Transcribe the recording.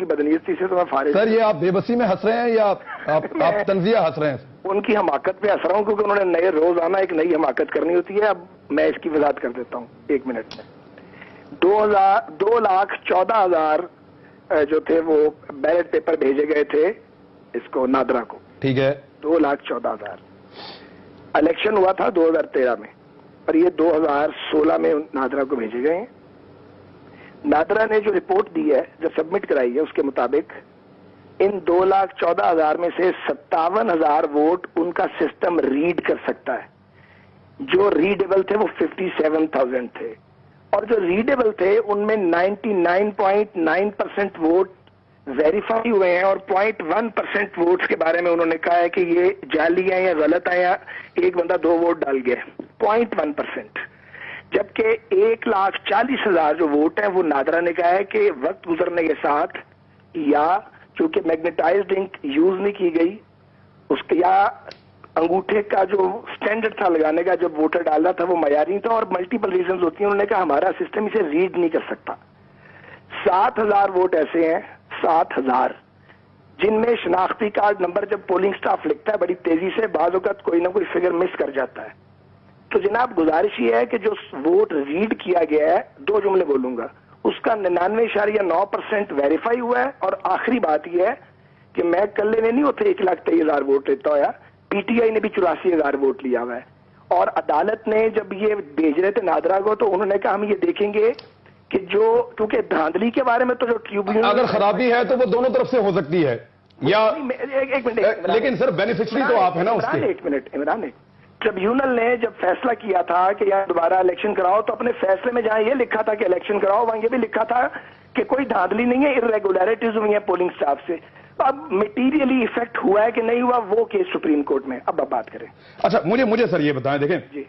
کی بدنیتی سے تو میں فارغ. سر یہ آپ بے بسی میں ہنس رہے ہیں یا آپ تنزیہ ہنس رہے ہیں؟ ان کی حماقت پہ ہنس رہا ہوں کیونکہ انہوں نے نئے روزانہ ایک نئی حماقت کرنی ہوتی ہے. اب میں اس کی وضاحت کر دیتا ہوں 1 منٹ میں. 2,14,000 جو تھے وہ بیلٹ پیپر بھیجے گئے تھے اس کو نادرا کو. ٹھیک ہے. 2,14,000. الیکشن ہوا تھا 2013 میں اور یہ 2016 میں نادرا کو بھیجے گئے ہیں. نادرا نے جو رپورٹ دی ہے جو سبمٹ کرائی ہے اس کے مطابق ان 2,14,000 میں سے 57,000 ووٹ ان کا سسٹم ریڈ کر سکتا ہے. جو ریڈیبل تھے وہ 57,000 تھے اور جو ریڈیبل تھے ان میں 99.9% ووٹ ویریفائی ہوئے ہیں اور 0.1% ووٹس کے بارے میں انہوں نے کہا ہے کہ یہ جعلی ہیں یا غلط ہیں یا ایک بندہ 2 ووٹ ڈال گیا. 0.1%. جبکہ 1,40,000 جو ووٹ ہیں وہ نادرا نے کہا ہے کہ وقت گزرنے کے ساتھ یا چونکہ میگنیٹائزڈ انک یوز نہیں کی گئی اس کے یا انگوٹھے کا جو سٹینڈرڈ تھا لگانے کا جب ووٹر ڈالا تھا وہ معیاری تھا اور ملٹیپل ریزنز ہوتی ہیں. انہوں نے کہا ہمارا سسٹم اسے ریڈ نہیں کر سکتا. 7,000 ووٹ ایسے ہیں 7,000 جن میں شناختی کارڈ نمبر جب پولنگ سٹاف لکھتا ہے بڑی تیزی سے بعض اوقات کوئی نہ کوئی فگر مس کر جاتا ہے. تو جناب گزارش یہ ہے کہ جو ووٹ ریڈ کیا گیا ہے 2 جملے بولوں گا اس کا 99.9% ویریفائی ہوا ہے. اور آخری بات یہ ہے کہ میں کلے نے نہیں ہوتے 1,23,000 ووٹ لیتا ہوا, پی ٹی آئی نے بھی 84,000 ووٹ لیا ہوا ہے. اور عدالت نے جب یہ بھیج رہے تھے نادرا کو تو انہوں نے کہا ہم یہ دیکھیں گے کہ جو کیونکہ دھاندلی کے بارے میں تو جو ٹریبیونل اگر خرابی ہے تو وہ دونوں طرف سے ہو سکتی ہے یا ایک منٹ لیکن سر بینیفیشری تو آپ ہے نا اس کے. 1 منٹ عمران. ٹریبیونل نے جب فیصلہ کیا تھا کہ یار دوبارہ الیکشن کراؤ تو اپنے فیصلے میں جہاں یہ لکھا تھا کہ الیکشن کراؤ وہاں یہ بھی لکھا تھا کہ کوئی دھاندلی نہیں ہے, irregularities ہوئی ہیں پولنگ سٹاف سے. اب میٹیریلی ایفیکٹ ہوا ہے کہ نہیں ہوا وہ کیس سپریم کورٹ میں. اب آپ بات کریں. اچھا مجھے سر یہ بتائیں دیکھیں جی